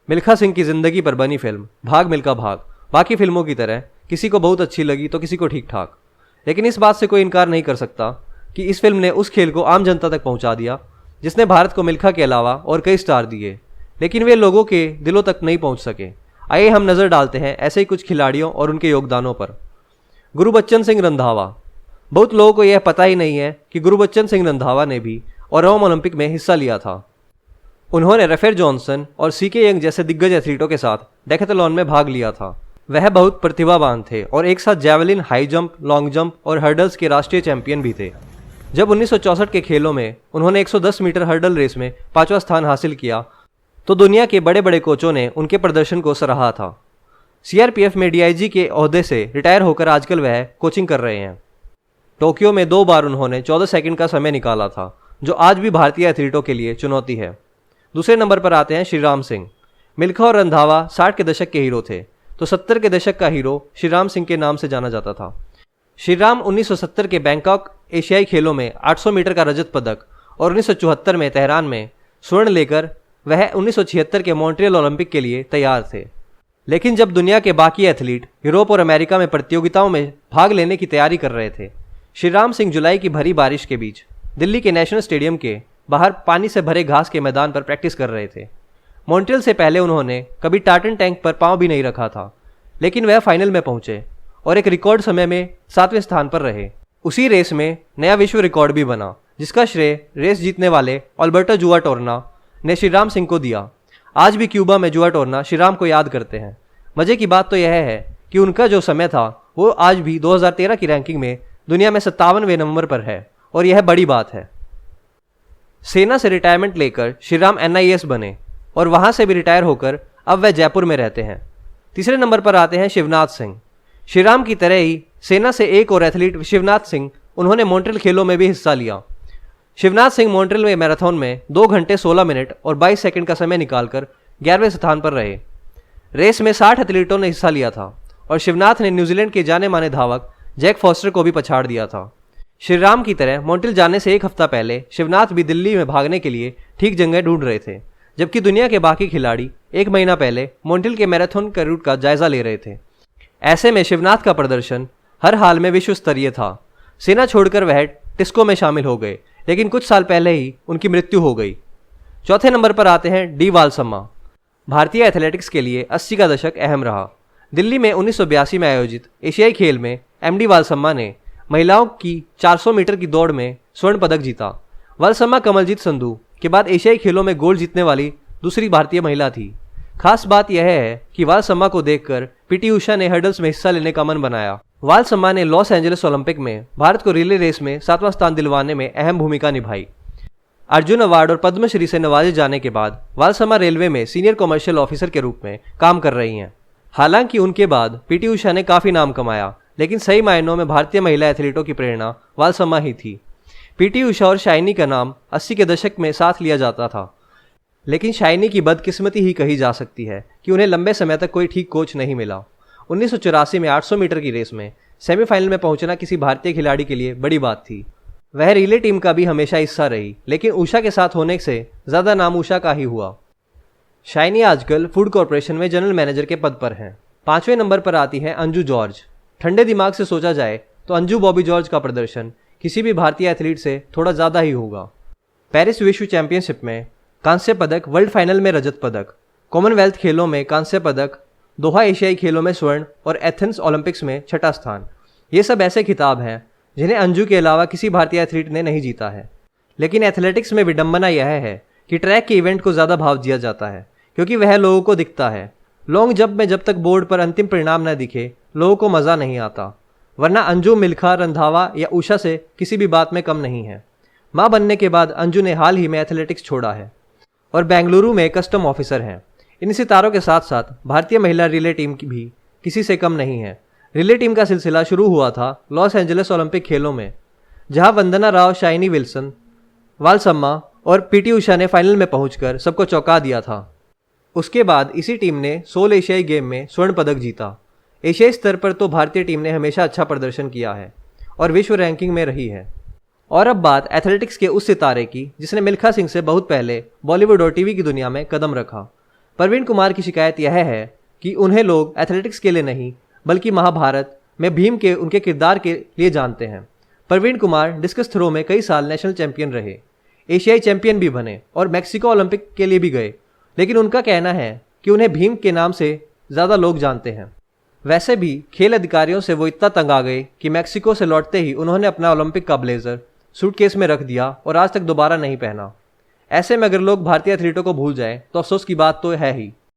मिल्खा सिंह की जिंदगी पर बनी फिल्म भाग मिल्खा भाग बाकी फिल्मों की तरह किसी को बहुत अच्छी लगी तो किसी को ठीक ठाक, लेकिन इस बात से कोई इनकार नहीं कर सकता कि इस फिल्म ने उस खेल को आम जनता तक पहुंचा दिया जिसने भारत को मिल्खा के अलावा और कई स्टार दिए, लेकिन वे लोगों के दिलों तक नहीं पहुंच सके। आइए हम नज़र डालते हैं ऐसे ही कुछ खिलाड़ियों और उनके योगदानों पर। गुरबच्चन सिंह रंधावा। बहुत लोगों को यह पता ही नहीं है कि गुरबच्चन सिंह रंधावा ने भी रोम ओलंपिक में हिस्सा लिया था। उन्होंने रेफर जॉनसन और सीके यंग जैसे दिग्गज एथलीटों के साथ डेकाथलॉन में भाग लिया था। वह बहुत प्रतिभावान थे और एक साथ javelin, high jump, long jump और हर्डल्स के राष्ट्रीय चैंपियन भी थे। जब 1964 के खेलों में उन्होंने 110 मीटर हर्डल रेस में 5वां स्थान हासिल किया तो दुनिया के बड़े बड़े कोचों ने उनके प्रदर्शन को सराहा था। सीआरपीएफ में डीआईजी के ओहदे से रिटायर होकर आजकल वह कोचिंग कर रहे हैं। टोक्यो में 2 बार उन्होंने 14 सेकंड का समय निकाला था, जो आज भी भारतीय एथलीटों के लिए चुनौती है। दूसरे नंबर पर आते हैं श्रीराम सिंह। मिल्खा और रंधावा 60 के दशक के हीरो थे, तो 70 के दशक का हीरो श्रीराम सिंह के नाम से जाना जाता था। श्रीराम 1970 के बैंकॉक एशियाई खेलों में 800 मीटर का रजत पदक और 1974 में तेहरान में स्वर्ण लेकर वह 1976 के मॉन्ट्रियल ओलंपिक के लिए तैयार थे। लेकिन जब दुनिया के बाकी एथलीट यूरोप और अमेरिका में प्रतियोगिताओं में भाग लेने की तैयारी कर रहे थे, श्रीराम सिंह जुलाई की भरी बारिश के बीच दिल्ली के नेशनल स्टेडियम के बाहर पानी से भरे घास के मैदान पर प्रैक्टिस कर रहे थे। मॉन्ट्रियल से पहले उन्होंने कभी टार्टन टैंक पर पांव भी नहीं रखा था, लेकिन वह फाइनल में पहुंचे और एक रिकॉर्ड समय में 7वें स्थान पर रहे। उसी रेस में नया विश्व रिकॉर्ड भी बना, जिसका श्रेय रेस जीतने वाले अल्बर्टो जुआटोर्ना ने श्रीराम सिंह को दिया। आज भी क्यूबा में जुआटोर्ना श्रीराम को याद करते हैं। मजे की बात तो यह है कि उनका जो समय था वो आज भी 2013 की रैंकिंग में दुनिया में 57वें नंबर पर है, और यह बड़ी बात है। सेना से रिटायरमेंट लेकर श्रीराम NIS बने और वहां से भी रिटायर होकर अब वह जयपुर में रहते हैं। तीसरे नंबर पर आते हैं शिवनाथ सिंह। श्रीराम की तरह ही सेना से एक और एथलीट शिवनाथ सिंह, उन्होंने मॉन्ट्रियल खेलों में भी हिस्सा लिया। शिवनाथ सिंह मॉन्ट्रियल में मैराथन में 2 घंटे 16 मिनट और 22 सेकंड का समय निकालकर 11वें स्थान पर रहे। रेस में 60 एथलीटों ने हिस्सा लिया था और शिवनाथ ने न्यूजीलैंड के जाने माने धावक जैक फॉस्टर को भी पछाड़ दिया था। श्रीराम की तरह मॉन्ट्रियल जाने से 1 हफ्ता पहले शिवनाथ भी दिल्ली में भागने के लिए ठीक जगह ढूंढ रहे थे, जबकि दुनिया के बाकी खिलाड़ी 1 महीना पहले मॉन्ट्रियल के मैराथन के रूट का जायजा ले रहे थे। ऐसे में शिवनाथ का प्रदर्शन हर हाल में विश्व स्तरीय था। सेना छोड़कर वह टिस्को में शामिल हो गए, लेकिन कुछ साल पहले ही उनकी मृत्यु हो गई। चौथे नंबर पर आते हैं डी वालसम्मा। भारतीय एथलेटिक्स के लिए 80 का दशक अहम रहा। दिल्ली में 1982 में आयोजित एशियाई खेल में MD वालसम्मा ने महिलाओं की 400 मीटर की दौड़ में स्वर्ण पदक जीता। वालसम्मा कमलजीत संधू के बाद एशियाई खेलों में गोल्ड जीतने वाली दूसरी भारतीय महिला थी। खास बात यह है कि वालसम्मा को देखकर PT उषा ने हर्डल्स में हिस्सा लेने का मन बनाया। वालसम्मा ने लॉस एंजलिस ओलंपिक में भारत को रिले रेस में 7वां स्थान दिलवाने में अहम भूमिका निभाई। अर्जुन अवार्ड और पद्मश्री से नवाजे जाने के बाद वालसम्मा रेलवे में सीनियर कमर्शियल ऑफिसर के रूप में काम कर रही हैं। हालांकि उनके बाद PT उषा ने काफ़ी नाम कमाया, लेकिन सही मायनों में भारतीय महिला एथलीटों की प्रेरणा वालसम्मा ही थी। PT उषा और शाइनी का नाम 80 के दशक में साथ लिया जाता था, लेकिन शाइनी की बदकिस्मती ही कही जा सकती है कि उन्हें लंबे समय तक कोई ठीक कोच नहीं मिला। 1984 में 800 मीटर की रेस में सेमीफाइनल में पहुंचना किसी भारतीय खिलाड़ी के लिए बड़ी बात थी। वह रिले टीम का भी हमेशा हिस्सा रही, लेकिन उषा के साथ होने से ज़्यादा नाम उषा का ही हुआ। शाइनी आजकल फूड कॉरपोरेशन में जनरल मैनेजर के पद पर हैं। 5वें नंबर पर आती हैं अंजू जॉर्ज। ठंडे दिमाग से सोचा जाए तो अंजू बॉबी जॉर्ज का प्रदर्शन किसी भी भारतीय एथलीट से थोड़ा ज़्यादा ही होगा। पेरिस विश्व चैंपियनशिप में कांस्य पदक, वर्ल्ड फाइनल में रजत पदक, कॉमनवेल्थ खेलों में कांस्य पदक, दोहा एशियाई खेलों में स्वर्ण और एथेंस ओलंपिक्स में 6ठा स्थान। ये सब ऐसे खिताब हैं जिन्हें अंजू के अलावा किसी भारतीय एथलीट ने नहीं जीता है। लेकिन एथलेटिक्स में विडंबना यह है कि ट्रैक के इवेंट को ज़्यादा भाव दिया जाता है, क्योंकि वह लोगों को दिखता है। लॉन्ग जंप में जब तक बोर्ड पर अंतिम परिणाम न दिखे, लोगों को मज़ा नहीं आता। वरना अंजू मिल्खा, रंधावा या उषा से किसी भी बात में कम नहीं है। माँ बनने के बाद अंजू ने हाल ही में एथलेटिक्स छोड़ा है और बेंगलुरु में कस्टम ऑफिसर हैं। इन सितारों के साथ साथ भारतीय महिला रिले टीम की भी किसी से कम नहीं है। रिले टीम का सिलसिला शुरू हुआ था लॉस एंजलिस ओलंपिक खेलों में, जहां वंदना राव, शाइनी विल्सन, वालसम्मा और PT उषा ने फाइनल में पहुंचकर सबको चौंका दिया था। उसके बाद इसी टीम ने 16 एशियाई गेम में स्वर्ण पदक जीता। एशियाई स्तर पर तो भारतीय टीम ने हमेशा अच्छा प्रदर्शन किया है और विश्व रैंकिंग में रही है। और अब बात एथलेटिक्स के उस सितारे की जिसने मिल्खा सिंह से बहुत पहले बॉलीवुड और टीवी की दुनिया में कदम रखा। प्रवीण कुमार की शिकायत यह है कि उन्हें लोग एथलेटिक्स के लिए नहीं बल्कि महाभारत में भीम के उनके किरदार के लिए जानते हैं। प्रवीण कुमार डिस्कस थ्रो में कई साल नेशनल चैंपियन रहे, एशियाई चैंपियन भी बने और मैक्सिको ओलंपिक के लिए भी गए, लेकिन उनका कहना है कि उन्हें भीम के नाम से ज़्यादा लोग जानते हैं। वैसे भी खेल अधिकारियों से वो इतना तंग आ गए कि मैक्सिको से लौटते ही उन्होंने अपना ओलंपिक का ब्लेजर सूटकेस में रख दिया और आज तक दोबारा नहीं पहना। ऐसे में अगर लोग भारतीय एथलीटों को भूल जाएं तो अफसोस की बात तो है ही।